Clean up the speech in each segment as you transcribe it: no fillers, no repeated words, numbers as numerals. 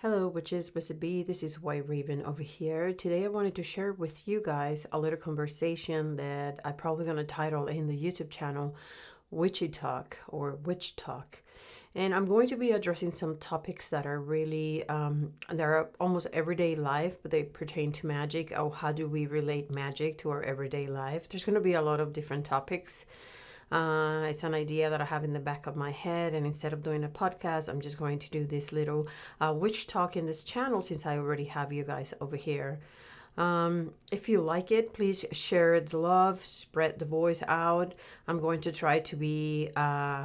Hello, witches, Mr. B. This is White Raven over here. Today I wanted to share with you guys a little conversation that I'm probably going to title in the YouTube channel Witchy Talk or Witch Talk. And I'm going to be addressing some topics that are really, they're almost everyday life, but they pertain to magic. Oh, how do we relate magic to our everyday life? There's going to be a lot of different topics. It's an idea that I have in the back of my head, and instead of doing a podcast, I'm just going to do this little witch talk in this channel since I already have you guys over here. If you like it, please share the love, spread the voice out. I'm going to try to be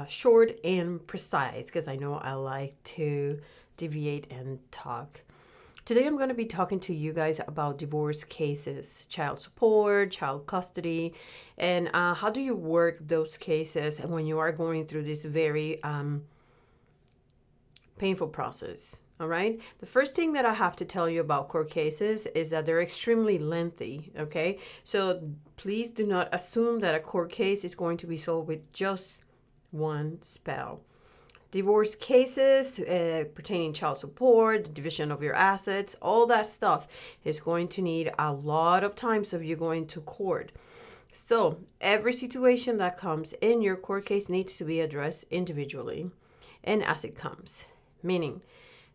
short and precise because I know I like to deviate and talk. Today I'm going to be talking to you guys about divorce cases, child support, child custody, and how do you work those cases when you are going through this very painful process. All right. The first thing that I have to tell you about court cases is that they're extremely lengthy. Okay. So please do not assume that a court case is going to be solved with just one spell. Divorce cases pertaining child support, the division of your assets, all that stuff is going to need a lot of times of you going to court. So every situation that comes in your court case needs to be addressed individually and as it comes. Meaning,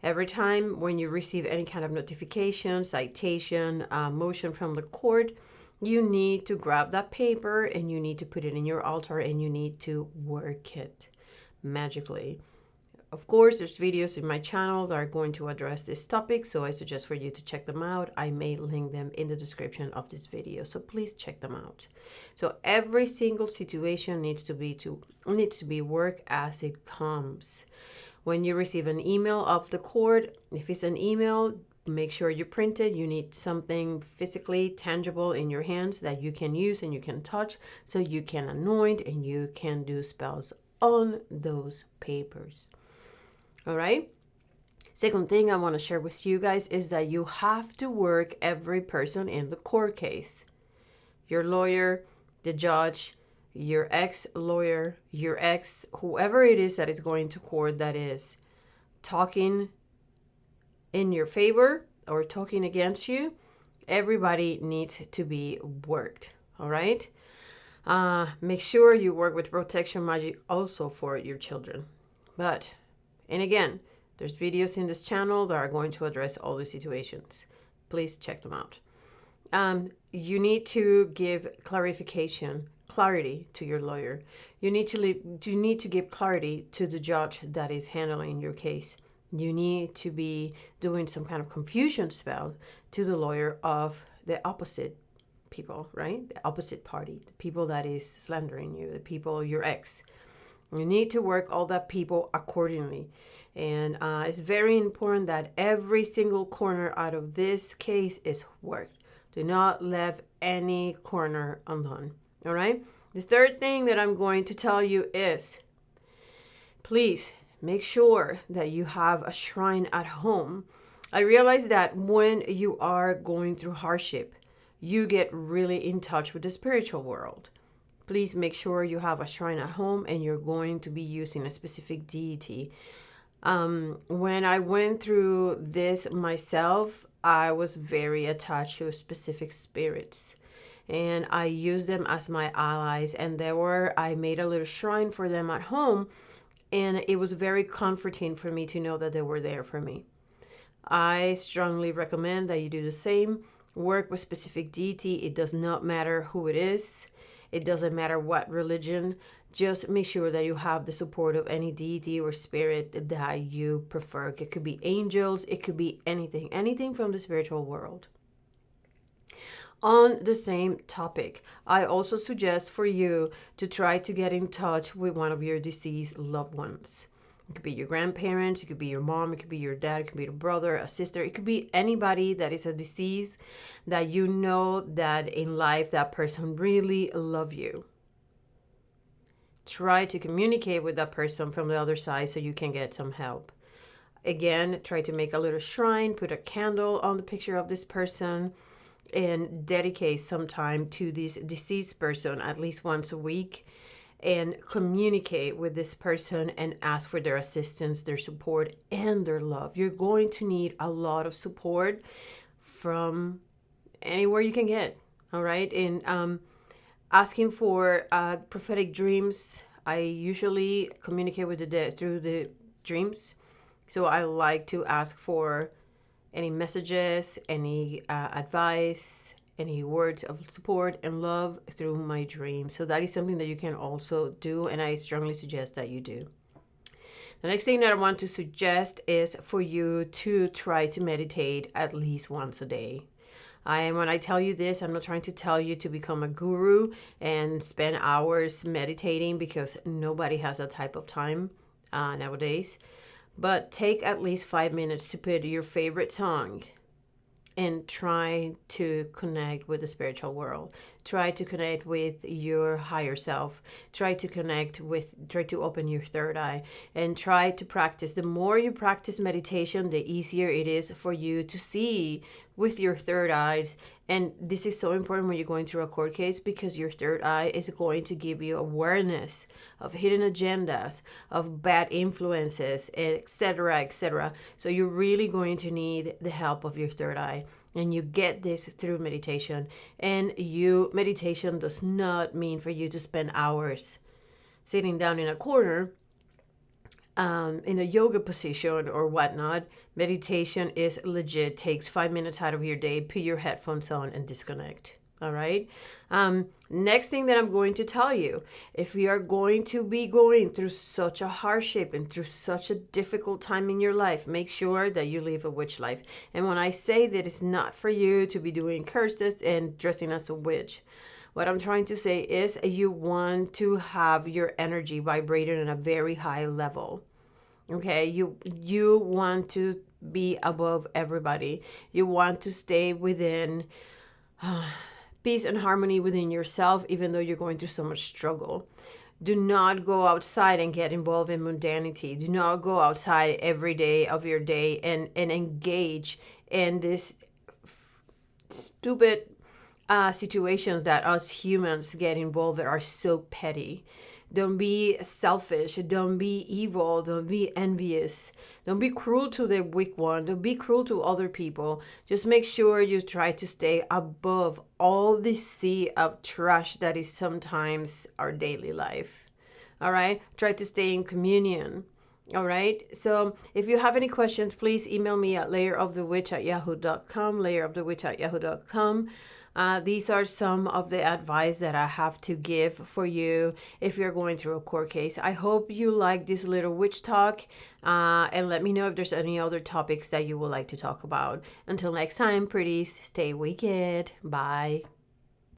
every time when you receive any kind of notification, citation, motion from the court, you need to grab that paper and you need to put it in your altar and you need to work it magically. Of course, there's videos in my channel that are going to address this topic, so I suggest for you to check them out. I may link them in the description of this video, so please check them out. So every single situation needs to be worked as it comes. When you receive an email of the court, if it's an email, make sure you print it. You need something physically tangible in your hands that you can use and you can touch, so you can anoint and you can do spells on those papers. All right. Second thing I want to share with you guys is that you have to work every person in the court case. Your lawyer, the judge, your ex-lawyer, your ex, whoever it is that is going to court that is talking in your favor or talking against you, everybody needs to be worked. All right. Make sure you work with protection magic also for your children. And again, there's videos in this channel that are going to address all the situations. Please check them out. You need to give clarity to your lawyer. You need to give clarity to the judge that is handling your case. You need to be doing some kind of confusion spells to the lawyer of the opposite people, right? The opposite party, the people that is slandering you, the people, your ex. You need to work all that people accordingly. And it's very important that every single corner out of this case is worked. Do not leave any corner undone. All right? The third thing that I'm going to tell you is, please make sure that you have a shrine at home. I realize that when you are going through hardship, you get really in touch with the spiritual world. Please make sure you have a shrine at home and you're going to be using a specific deity. When I went through this myself, I was very attached to specific spirits. And I used them as my allies. And I made a little shrine for them at home. And it was very comforting for me to know that they were there for me. I strongly recommend that you do the same. Work with specific deity. It does not matter who it is. It doesn't matter what religion. Just make sure that you have the support of any deity or spirit that you prefer. It could be angels. It could be anything from the spiritual world. On the same topic, I also suggest for you to try to get in touch with one of your deceased loved ones. It could be your grandparents, it could be your mom, it could be your dad, it could be your brother, a sister. It could be anybody that is a deceased that you know that in life that person really love you. Try to communicate with that person from the other side so you can get some help. Again, try to make a little shrine, put a candle on the picture of this person, and dedicate some time to this deceased person at least once a week. and communicate with this person and ask for their assistance, their support, and their love. You're going to need a lot of support from anywhere you can get. All right. And asking for prophetic dreams, I usually communicate with the dead through the dreams. So I like to ask for any messages, any advice, any words of support and love through my dreams. So that is something that you can also do, and I strongly suggest that you do. The next thing that I want to suggest is for you to try to meditate at least once a day. When I tell you this, I'm not trying to tell you to become a guru and spend hours meditating, because nobody has that type of time nowadays. But take at least 5 minutes to put your favorite song and try to connect with the spiritual world. Try to connect with your higher self. Try to open your third eye and try to practice. The more you practice meditation, the easier it is for you to see with your third eyes. And this is so important when you're going through a court case, because your third eye is going to give you awareness of hidden agendas, of bad influences, etc., etc. So you're really going to need the help of your third eye. And you get this through meditation. And meditation does not mean for you to spend hours sitting down in a corner in a yoga position or whatnot. Meditation is legit. Takes 5 minutes out of your day. Put your headphones on and disconnect. All right. Next thing that I'm going to tell you, if you are going to be going through such a hardship and through such a difficult time in your life, make sure that you live a witch life. And when I say that, it's not for you to be doing curses and dressing as a witch. What I'm trying to say is you want to have your energy vibrating at a very high level. Okay, you want to be above everybody. You want to stay within peace and harmony within yourself, even though you're going through so much struggle. Do not go outside and get involved in mundanity. Do not go outside every day of your day and engage in this stupid situations that us humans get involved that are so petty. Don't be selfish. Don't be evil. Don't be envious. Don't be cruel to the weak one. Don't be cruel to other people. Just make sure you try to stay above all the sea of trash that is sometimes our daily life. All right? Try to stay in communion. All right. So if you have any questions, please email me at layerofthewitch@yahoo.com, layerofthewitch@yahoo.com. These are some of the advice that I have to give for you if you're going through a court case. I hope you like this little witch talk, and let me know if there's any other topics that you would like to talk about. Until next time, pretties, stay wicked. Bye.